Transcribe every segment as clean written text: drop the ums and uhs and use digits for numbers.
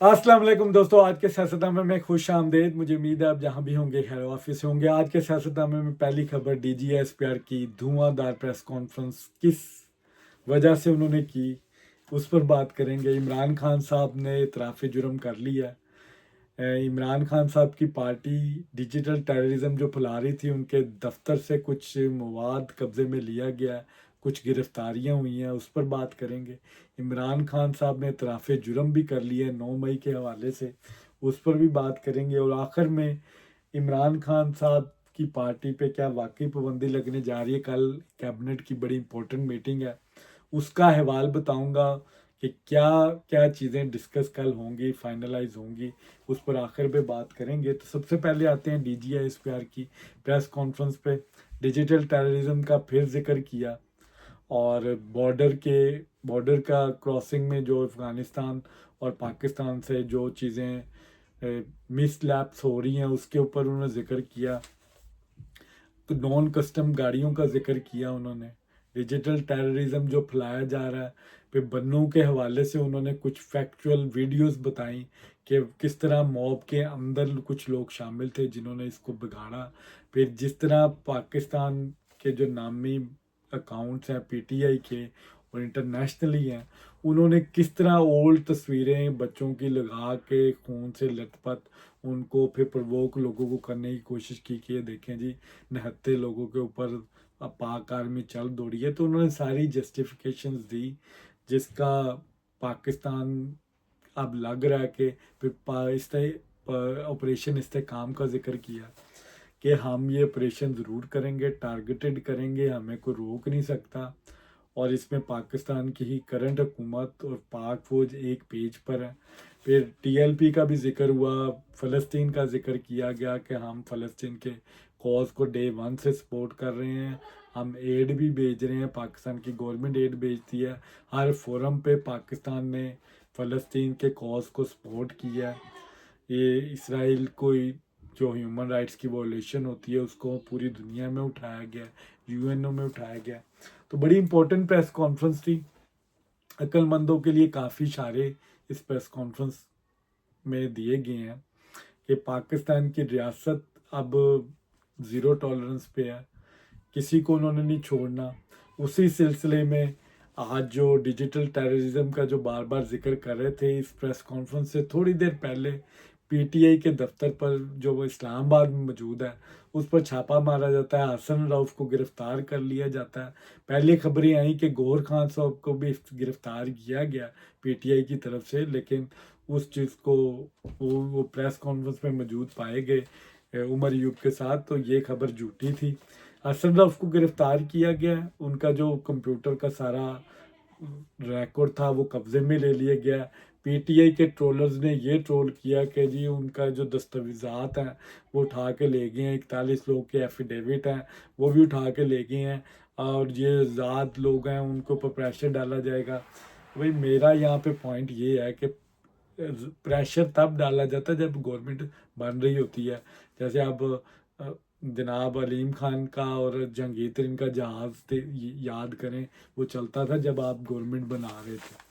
अस्सलाम वालेकुम दोस्तों, आज के सियासतनामे में खुश आमदेद। मुझे उम्मीद है आप जहाँ भी होंगे खैर वाफिस से होंगे। आज के सियासतनामे में पहली खबर DGSPR की धुआंधार प्रेस कॉन्फ्रेंस किस वजह से उन्होंने की, उस पर बात करेंगे। इमरान खान साहब ने इतराफ़ जुर्म कर लिया। इमरान खान साहब की पार्टी डिजिटल टेररिज्म जो फैला रही थी, उनके दफ्तर से कुछ मवाद कब्ज़े में लिया गया, कुछ गिरफ्तारियां हुई हैं, उस पर बात करेंगे। इमरान खान साहब ने इतराफ़ जुर्म भी कर लिया 9 मई के हवाले से, उस पर भी बात करेंगे। और आखिर में इमरान खान साहब की पार्टी पे क्या वाकई पाबंदी लगने जा रही है। कल कैबिनेट की बड़ी इंपॉर्टेंट मीटिंग है, उसका अहवाल बताऊंगा कि क्या क्या चीज़ें डिस्कस कल होंगी, फाइनलाइज होंगी, उस पर आखिर में बात करेंगे। तो सबसे पहले आते हैं DGSPR की प्रेस कॉन्फ्रेंस पे। डिजिटल टेररिज्म का फिर जिक्र किया और बॉर्डर का क्रॉसिंग में जो अफ़गानिस्तान और पाकिस्तान से जो चीज़ें मिसलैप्स हो रही हैं, उसके ऊपर उन्होंने जिक्र किया। तो नॉन कस्टम गाड़ियों का जिक्र किया उन्होंने। डिजिटल टेररिज्म जो फैलाया जा रहा है, फिर बन्नों के हवाले से उन्होंने कुछ फैक्चुअल वीडियोस बताई कि किस तरह मॉब के अंदर कुछ लोग शामिल थे जिन्होंने इसको बिगाड़ा। फिर जिस तरह पाकिस्तान के जो नामी अकाउंट्स हैं PTI के और इंटरनेशनली हैं, उन्होंने किस तरह ओल्ड तस्वीरें बच्चों की लगा के खून से लथपथ उनको फिर प्रवोक लोगों को करने की कोशिश की कि ये देखें जी, निहत्थे लोगों के ऊपर पाक आर्मी चल दौड़ी है। तो उन्होंने सारी जस्टिफिकेशंस दी, जिसका पाकिस्तान अब लग रहा है कि फिर ऑपरेशन इस्तेकाम का जिक्र किया कि हम ये ऑपरेशन ज़रूर करेंगे, टारगेटेड करेंगे, हमें कोई रोक नहीं सकता। और इसमें पाकिस्तान की ही करंट हुकूमत और पाक फौज एक पेज पर है। फिर TLP का भी जिक्र हुआ, फ़लस्तीन का जिक्र किया गया कि हम फ़लस्तीन के कॉज को डे 1 से सपोर्ट कर रहे हैं, हम एड भी भेज रहे हैं, पाकिस्तान की गवर्नमेंट एड भेजती है। हर फोरम पे पाकिस्तान ने फ़लस्तीन के कॉज को सपोर्ट किया। ये इसराइल को जो ह्यूमन राइट्स की वॉलेशन होती है, उसको पूरी दुनिया में उठाया गया, UNO में उठाया गया। तो बड़ी इंपॉर्टेंट प्रेस कॉन्फ्रेंस थी। अक्लमंदों के लिए काफ़ी इशारे इस प्रेस कॉन्फ्रेंस में दिए गए हैं कि पाकिस्तान की रियासत अब ज़ीरो टॉलरेंस पे है, किसी को उन्होंने नहीं छोड़ना। उसी सिलसिले में आज जो डिजिटल टेररिज्म का जो बार बार जिक्र कर रहे थे, इस प्रेस कॉन्फ्रेंस से थोड़ी देर पहले PTI के दफ्तर पर जो वो इस्लामाबाद में मौजूद है, उस पर छापा मारा जाता है, हसन रऊफ को गिरफ्तार कर लिया जाता है। पहले खबरें आई कि गौहर खान साहब को भी गिरफ्तार किया गया PTI की तरफ से, लेकिन उस चीज़ को वो प्रेस कॉन्फ्रेंस में मौजूद पाए गए उमर यूब के साथ, तो ये खबर झूठी थी। हसन रऊफ को गिरफ्तार किया गया, उनका जो कंप्यूटर का सारा रिकॉर्ड था वो कब्जे में ले लिया गया। PTI के ट्रोलर्स ने ये ट्रोल किया कि जी उनका जो दस्तावेज़ात हैं वो उठा के ले गए हैं, 41 लोग के एफिडेविट हैं वो भी उठा के ले गए हैं, और ये आज़ाद लोग हैं उनको ऊपर प्रेशर डाला जाएगा। भाई मेरा यहाँ पे पॉइंट ये है कि प्रेशर तब डाला जाता है जब गवर्नमेंट बन रही होती है। जैसे अब जनाब अलीम खान का और जहांगीर तरीन का जहाज़ याद करें, वो चलता था जब आप गवर्नमेंट बना रहे थे।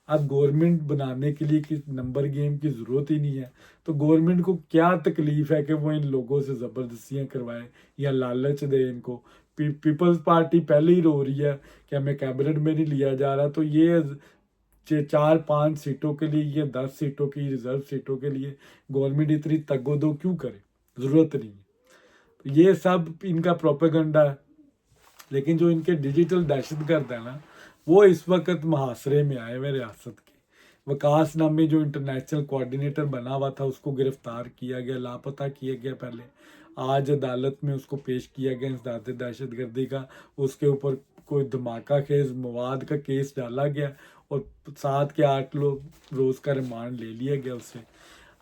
अब गवर्नमेंट बनाने के लिए किस नंबर गेम की ज़रूरत ही नहीं है, तो गवर्नमेंट को क्या तकलीफ़ है कि वो इन लोगों से ज़बरदस्तियाँ करवाए या लालच दे इनको। पीपल्स पार्टी पहले ही रो रही है कि हमें कैबिनेट में नहीं लिया जा रहा, तो ये 4-5 सीटों के लिए या 10 सीटों की रिजर्व सीटों के लिए गवर्नमेंट इतनी तगोदो क्यों करे, ज़रूरत नहीं है। तो ये सब इनका प्रोपेगेंडा है। लेकिन जो इनके डिजिटल दहशतगर्द है ना, वो इस वक्त मुहासरे में आए हुए रियासत के। वकास नामी जो इंटरनेशनल कोऑर्डिनेटर बना हुआ था, उसको गिरफ्तार किया गया, लापता किया गया पहले। आज अदालत में उसको पेश किया गया इंसदाद दहशतगर्दी का, उसके ऊपर कोई धमाका खेज मवाद का केस डाला गया और 7 के 8 लोग रोज़ का रिमांड ले लिया गया उससे।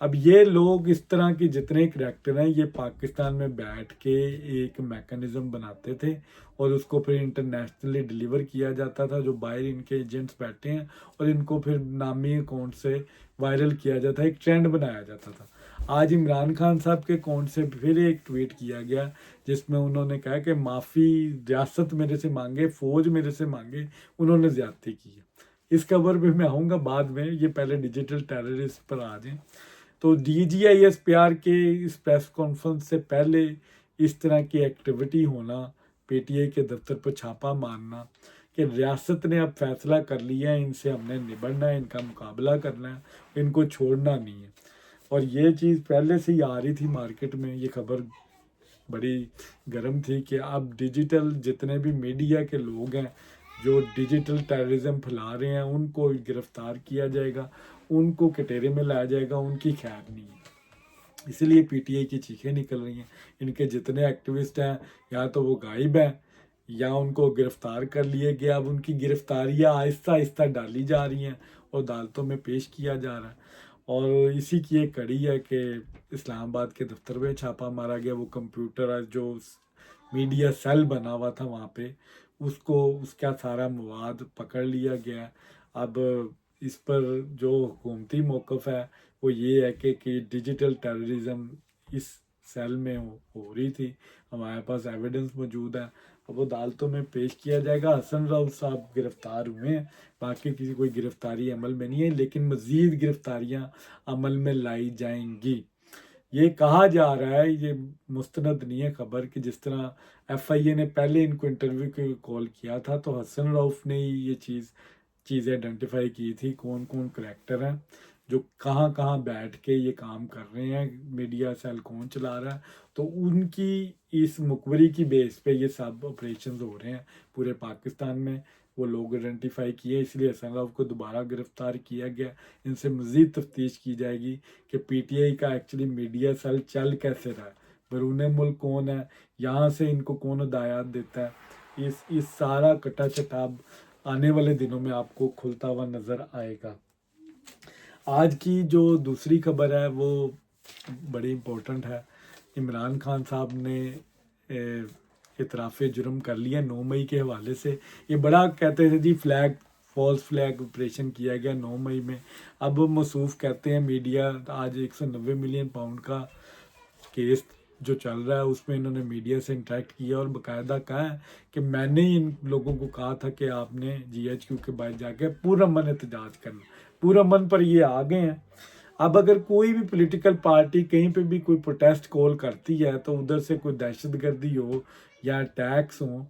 अब ये लोग इस तरह के जितने करैक्टर हैं, ये पाकिस्तान में बैठ के एक मैकेनिज़्म बनाते थे और उसको फिर इंटरनेशनली डिलीवर किया जाता था। जो बाहर इनके एजेंट्स बैठे हैं और इनको फिर नामी अकाउंट से वायरल किया जाता है, एक ट्रेंड बनाया जाता था। आज इमरान खान साहब के अकाउंट से फिर एक ट्वीट किया गया जिसमें उन्होंने कहा कि माफ़ी रियासत मेरे से मांगे, फ़ौज मेरे से मांगे, उन्होंने ज़्यादती की है। इस खबर पे मैं आऊँगा बाद में, ये पहले डिजिटल टेररिस्ट पर आ जाएं। तो DGISPR के इस प्रेस कॉन्फ्रेंस से पहले इस तरह की एक्टिविटी होना, PTI के दफ्तर पर छापा मारना कि रियासत ने अब फैसला कर लिया है, इनसे हमने निबड़ना है, इनका मुकाबला करना है, इनको छोड़ना नहीं है। और ये चीज़ पहले से ही आ रही थी मार्केट में, ये खबर बड़ी गर्म थी कि अब डिजिटल जितने भी मीडिया के लोग हैं जो डिजिटल टेररिज्म फैला रहे हैं उनको गिरफ्तार किया जाएगा, उनको कटहरे में लाया जाएगा, उनकी खैर नहीं है। इसलिए PTI की चीखें निकल रही हैं। इनके जितने एक्टिविस्ट हैं या तो वो गायब हैं या उनको गिरफ्तार कर लिए गया। अब उनकी गिरफ्तारियाँ आहिस्ता आहिस्ता डाली जा रही हैं और अदालतों में पेश किया जा रहा है। और इसी की एक कड़ी है कि इस्लामाबाद के दफ्तर में छापा मारा गया। वो कंप्यूटर जो मीडिया सेल बना हुआ था वहाँ पे, उसको उसका सारा मवाद पकड़ लिया गया। अब इस पर जो हुकूमती मौक़िफ़ है वो ये है कि डिजिटल टेररिज्म इस सेल में हो रही थी, हमारे पास एविडेंस मौजूद है। अब वो अदालतों में पेश किया जाएगा। हसन राउत साहब गिरफ्तार हुए हैं, बाकी किसी कोई गिरफ्तारी अमल में नहीं है, लेकिन मज़ीद गिरफ्तारियाँ अमल में लाई जाएंगी। ये कहा जा रहा है, ये मुस्तनद नहीं है खबर, कि जिस तरह FIA ने पहले इनको इंटरव्यू के कॉल किया था तो हसन रऊफ़ ने ही ये चीज़ आइडेंटिफाई की थी कौन कौन करैक्टर हैं जो कहाँ कहाँ बैठ के ये काम कर रहे हैं, मीडिया सेल कौन चला रहा है। तो उनकी इस मुखबरी की बेस पे ये सब ऑपरेशंस हो रहे हैं पूरे पाकिस्तान में। वो लोग आइडेंटिफाई किए, इसलिए हसन रऊफ़ को दोबारा गिरफ्तार किया गया। इनसे मज़ीद तफ्तीश की जाएगी कि PTI का एक्चुअली मीडिया सेल चल कैसे रहा है, बैरून मुल्क कौन है, यहाँ से इनको कौन हिदायत देता है। इस सारा कटा चटाब आने वाले दिनों में आपको खुलता हुआ नज़र आएगा। आज की जो दूसरी खबर है वो बड़ी इम्पोर्टेंट है। इमरान खान साहब ने इतराफ़ जुर्म कर लिया 9 मई के हवाले से। ये बड़ा कहते थे जी फॉल्स फ्लैग ऑपरेशन किया गया 9 मई में। अब मसूफ़ कहते हैं मीडिया, आज 190 मिलियन पाउंड का केस जो चल रहा है उसमें इन्होंने मीडिया से इंटरेक्ट किया और बाकायदा कहा है कि मैंने इन लोगों को कहा था कि आपने GHQ के बाहर जाके पुरअमन एहतजाज करना। पुरअमन पर ये आ गए हैं। अब अगर कोई भी पॉलिटिकल पार्टी कहीं पे भी कोई प्रोटेस्ट कॉल करती है तो उधर से कोई दहशतगर्दी हो या अटैक्स हो,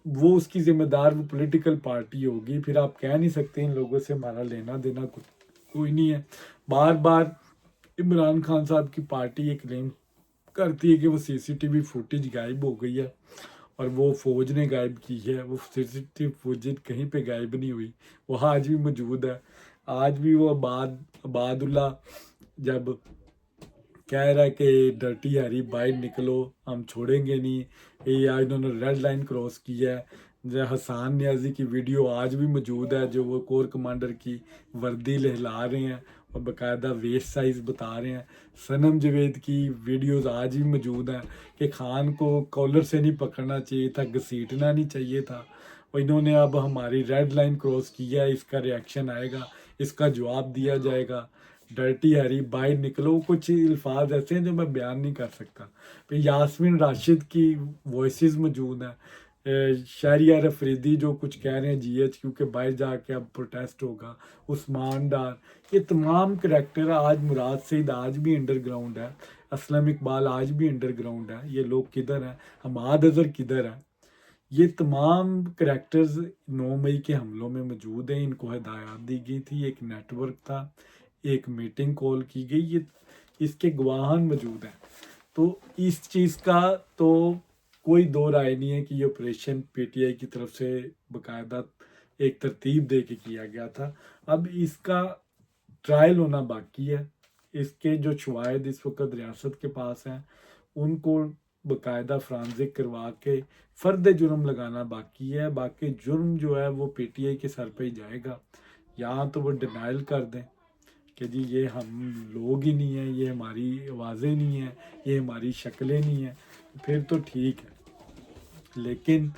वो उसकी जिम्मेदार वो पॉलिटिकल पार्टी होगी। फिर आप कह नहीं सकते इन लोगों से हमारा लेना देना कोई नहीं है। बार बार इमरान खान साहब की पार्टी एक क्लेम करती है कि वो CCTV फुटेज गायब हो गई है और वो फ़ौज ने गायब की है। वो CCTV फुटेज कहीं पे गायब नहीं हुई, वो आज भी मौजूद है। आज भी वो अबादुल्ला जब कह रहा है कि डर्टी हैरी बाहर निकलो, हम छोड़ेंगे नहीं, ये आज उन्होंने रेड लाइन क्रॉस किया है। जो हसान न्याजी की वीडियो आज भी मौजूद है, जो वो कोर कमांडर की वर्दी लहला रहे हैं और बाकायदा वेस्ट साइज़ बता रहे हैं। सनम जवेद की वीडियोस आज भी मौजूद हैं कि खान को कॉलर से नहीं पकड़ना चाहिए था, घसीटना नहीं चाहिए था, और इन्होंने अब हमारी रेड लाइन क्रॉस किया है, इसका रिएक्शन आएगा, इसका जवाब दिया जाएगा। डर्टी हैरी बाहर निकलो, कुछ अल्फाज ऐसे हैं जो मैं बयान नहीं कर सकता। फिर यास्मीन राशिद की वॉइसेस मौजूद हैं, शहरियार अफरीदी जो कुछ कह रहे हैं GHQ के बाहर जाके अब प्रोटेस्ट होगा, उस्मान डार, ये तमाम करैक्टर आज, मुराद सईद आज भी अंडरग्राउंड है, असलम इकबाल आज भी अंडरग्राउंड है। ये लोग किधर हैं, हमाद अजहर किधर है, ये तमाम करैक्टर्स 9 मई के हमलों में मौजूद हैं। इनको हिदायत दी गई थी, एक नेटवर्क था, एक मीटिंग कॉल की गई, ये इसके गवाहान मौजूद हैं। तो इस चीज़ का तो कोई दो राय नहीं है कि ये ऑपरेशन PTI की तरफ से बाकायदा एक तरतीब दे के किया गया था। अब इसका ट्रायल होना बाकी है। इसके जो शवाहिद इस वक्त रियासत के पास हैं उनको बाकायदा फ्रांजिक करवा के फ़र्द जुर्म लगाना बाकी है। बाकी जुर्म जो है वो PTI के सर पे ही जाएगा। यहाँ तो वो डिनाइल कर दें कि जी ये हम लोग ही नहीं हैं, ये हमारी आवाज़ें नहीं हैं, ये हमारी शक्लें नहीं हैं, फिर तो ठीक है। लेकिन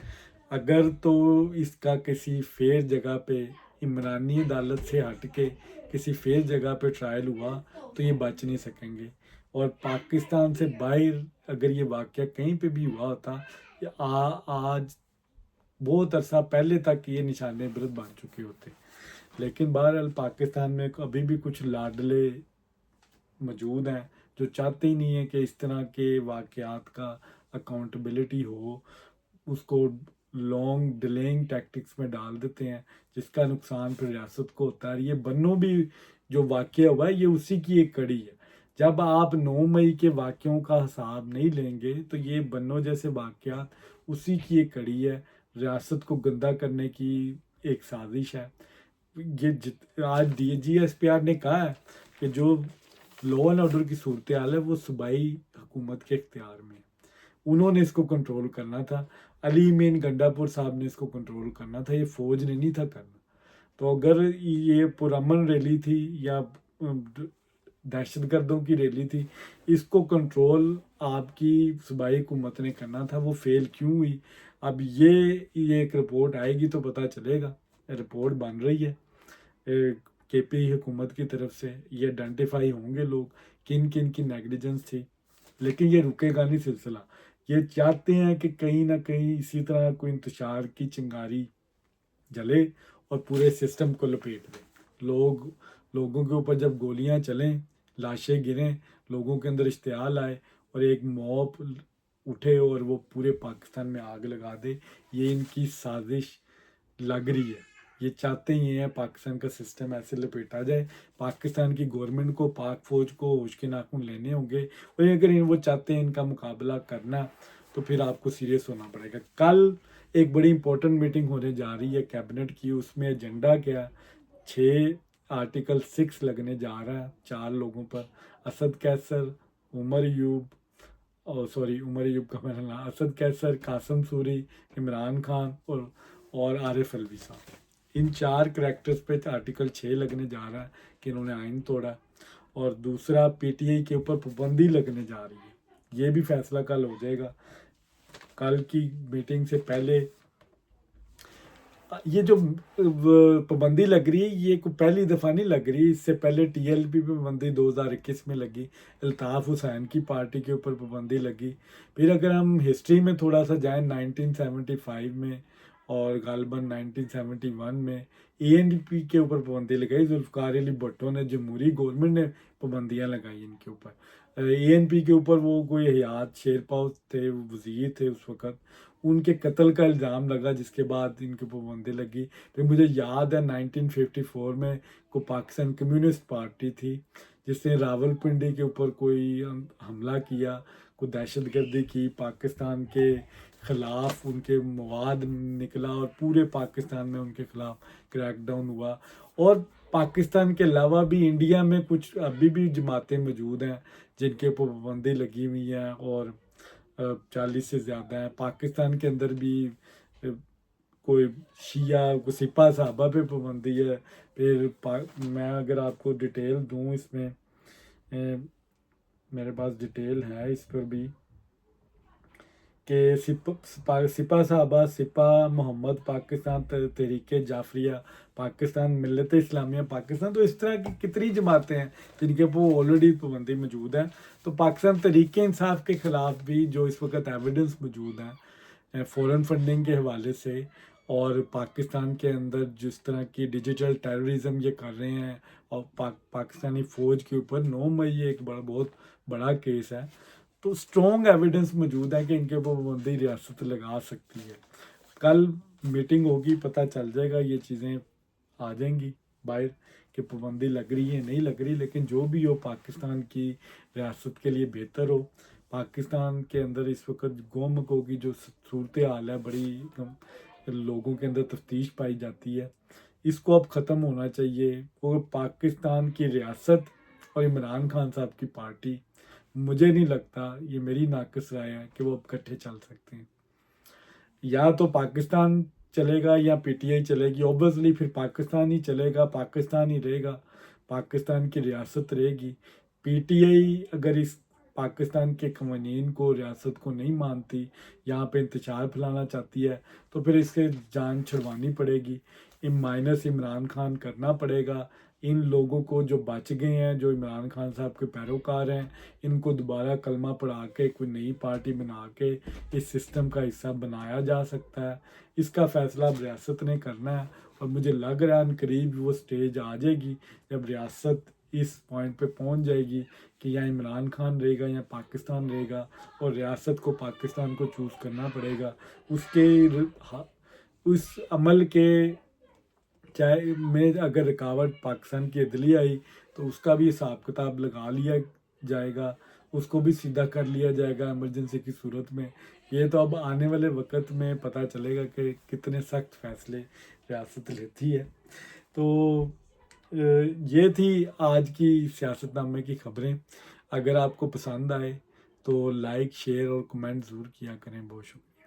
अगर तो इसका किसी फेयर जगह पे, इमरानी अदालत से हट के किसी फेयर जगह पे ट्रायल हुआ तो ये बच नहीं सकेंगे। और पाकिस्तान से बाहर अगर ये वाक़या कहीं पे भी हुआ होता, आज बहुत अरसा पहले तक ये निशाने इबरत बन चुके होते। لیکن بہرحال پاکستان میں ابھی بھی کچھ لاڈلے موجود ہیں جو چاہتے ہی نہیں ہیں کہ اس طرح کے واقعات کا اکاؤنٹیبلٹی ہو، اس کو لانگ ڈیلینگ ٹیکٹکس میں ڈال دیتے ہیں، جس کا نقصان پھر ریاست کو ہوتا ہے۔ یہ بنوں بھی جو واقعہ ہوا ہے یہ اسی کی ایک کڑی ہے۔ جب آپ 9 مئی کے واقعوں کا حساب نہیں لیں گے تو یہ بنوں جیسے واقعات اسی کی ایک کڑی ہے، ریاست کو گندا کرنے کی ایک سازش ہے۔ یہ آج جی ایس پی آر نے کہا ہے کہ جو لا اینڈ آرڈر کی صورتحال ہے وہ صوبائی حکومت کے اختیار میں ہے، انہوں نے اس کو کنٹرول کرنا تھا، علی امین گنڈا پور صاحب نے اس کو کنٹرول کرنا تھا، یہ فوج نے نہیں تھا کرنا۔ تو اگر یہ پرامن ریلی تھی یا دہشت گردوں کی ریلی تھی، اس کو کنٹرول آپ کی صوبائی حکومت نے کرنا تھا، وہ فیل کیوں ہوئی؟ اب یہ ایک رپورٹ آئے گی تو پتہ چلے گا۔ رپورٹ بن رہی ہے کے پی حکومت کی طرف سے، یہ آئیڈینٹیفائی ہوں گے لوگ کن کن کی نیگلیجنس تھی، لیکن یہ رکے گا نہیں سلسلہ۔ یہ چاہتے ہیں کہ کہیں نہ کہیں اسی طرح کوئی انتشار کی چنگاری جلے اور پورے سسٹم کو لپیٹ دے۔ لوگوں کے اوپر جب گولیاں چلیں، لاشیں گریں، لوگوں کے اندر اشتعال آئے اور ایک موب اٹھے اور وہ پورے پاکستان میں آگ لگا دے، یہ ان کی سازش لگ رہی ہے۔ یہ چاہتے ہی ہیں پاکستان کا سسٹم ایسے لپیٹا جائے، پاکستان کی گورنمنٹ کو، پاک فوج کو ہوش کے ناخن لینے ہوں گے، اور اگر وہ چاہتے ہیں ان کا مقابلہ کرنا تو پھر آپ کو سیریس ہونا پڑے گا۔ کل ایک بڑی امپورٹنٹ میٹنگ ہونے جا رہی ہے کیبنٹ کی، اس میں ایجنڈا کیا، 6 آرٹیکل 6 لگنے جا رہا ہے 4 لوگوں پر، اسد کیسر، عمر ایوب کا میرا نام، اسد کیسر، قاسم سوری، عمران خان اور عارف الوی صاحب۔ ان 4 کریکٹرز پہ آرٹیکل 6 لگنے جا رہا ہے کہ انہوں نے آئین توڑا، اور دوسرا پی ٹی آئی کے اوپر پابندی لگنے جا رہی ہے۔ یہ بھی فیصلہ کل ہو جائے گا۔ کل کی میٹنگ سے پہلے یہ جو پابندی لگ رہی ہے یہ کوئی پہلی دفعہ نہیں لگ رہی، اس سے پہلے ٹی ایل پی پہ پابندی 2021 میں لگی، الطاف حسین کی پارٹی کے اوپر پابندی لگی۔ پھر اگر ہم ہسٹری میں تھوڑا سا جائیں 1975 میں اور غالباً 1971 میں اے این پی کے اوپر پابندی لگائی، ذوالفقار علی بھٹو نے، جمہوری گورنمنٹ نے پابندیاں لگائی ان کے اوپر۔ اے این پی کے اوپر وہ کوئی حیات شیرپاؤ تھے، وزیر تھے اس وقت، ان کے قتل کا الزام لگا، جس کے بعد ان کے پابندی لگی۔ پھر مجھے یاد ہے 1954 میں کوئی پاکستان کمیونسٹ پارٹی تھی جس نے راول پنڈی کے اوپر کوئی حملہ کیا، کوئی دہشت گردی کی، پاکستان کے خلاف ان کے مواد نکلا اور پورے پاکستان میں ان کے خلاف کریک ڈاؤن ہوا۔ اور پاکستان کے علاوہ بھی انڈیا میں کچھ ابھی بھی جماعتیں موجود ہیں جن کے اوپر پابندی لگی ہوئی ہیں، اور 40 سے زیادہ ہیں۔ پاکستان کے اندر بھی کوئی شیعہ، کوئی سپاہ صحابہ پہ پابندی ہے۔ پھر میں اگر آپ کو ڈیٹیل دوں، اس میں میرے پاس ڈیٹیل ہے اس پر بھی کہ سپاہ صحابہ، سپاہ محمد پاکستان، تحریک جعفریہ پاکستان، ملت اسلامیہ پاکستان، تو اس طرح کی کتنی جماعتیں ہیں جن کے اوپر آلریڈی پابندی موجود ہے۔ تو پاکستان تحریک انصاف کے خلاف بھی جو اس وقت ایویڈنس موجود ہیں فورن فنڈنگ کے حوالے سے، اور پاکستان کے اندر جس طرح کی ڈیجیٹل ٹیررزم یہ کر رہے ہیں، اور پاکستانی فوج کے اوپر 9 مئی ایک بہت بڑا کیس ہے، تو اسٹرانگ ایویڈنس موجود ہے کہ ان کے اوپر پابندی ریاست لگا سکتی ہے۔ کل میٹنگ ہوگی، پتہ چل جائے گا، یہ چیزیں آ جائیں گی باہر کہ پابندی لگ رہی ہے نہیں لگ رہی، لیکن جو بھی ہو پاکستان کی ریاست کے لیے بہتر ہو۔ پاکستان کے اندر اس وقت گو مکو کی جو صورتحال ہے، بڑی لوگوں کے اندر تفتیش پائی جاتی ہے، اس کو اب ختم ہونا چاہیے، اور پاکستان کی ریاست اور عمران خان صاحب کی پارٹی، مجھے نہیں لگتا، یہ میری ناقص رائے ہے کہ وہ اب اکٹھے چل سکتے ہیں۔ یا تو پاکستان چلے گا یا پی ٹی آئی چلے گی، اوبویسلی پھر پاکستان ہی چلے گا، پاکستان ہی رہے گا، پاکستان کی ریاست رہے گی۔ پی ٹی آئی اگر اس پاکستان کے قوانین کو، ریاست کو نہیں مانتی، یہاں پہ انتشار پھیلانا چاہتی ہے، تو پھر اس کے جان چھڑوانی پڑے گی، مائنس عمران خان کرنا پڑے گا۔ ان لوگوں کو جو بچ گئے ہیں، جو عمران خان صاحب کے پیروکار ہیں، ان کو دوبارہ کلمہ پڑھا کے کوئی نئی پارٹی بنا کے اس سسٹم کا حصہ بنایا جا سکتا ہے۔ اس کا فیصلہ اب ریاست نے کرنا ہے، اور مجھے لگ رہا ہے ان قریب وہ سٹیج آ جائے گی جب ریاست اس پوائنٹ پہ پہنچ جائے گی کہ یا عمران خان رہے گا یا پاکستان رہے گا، اور ریاست کو پاکستان کو چوز کرنا پڑے گا۔ اس عمل کے چاہے میں اگر رکاوٹ پاکستان کی عدلیہ آئی تو اس کا بھی حساب کتاب لگا لیا جائے گا، اس کو بھی سیدھا کر لیا جائے گا ایمرجنسی کی صورت میں۔ یہ تو اب آنے والے وقت میں پتہ چلے گا کہ کتنے سخت فیصلے ریاست لیتی ہے۔ تو یہ تھی آج کی سیاست نامے کی خبریں۔ اگر آپ کو پسند آئے تو لائک، شیئر اور کمنٹ ضرور کیا کریں۔ بہت شکریہ۔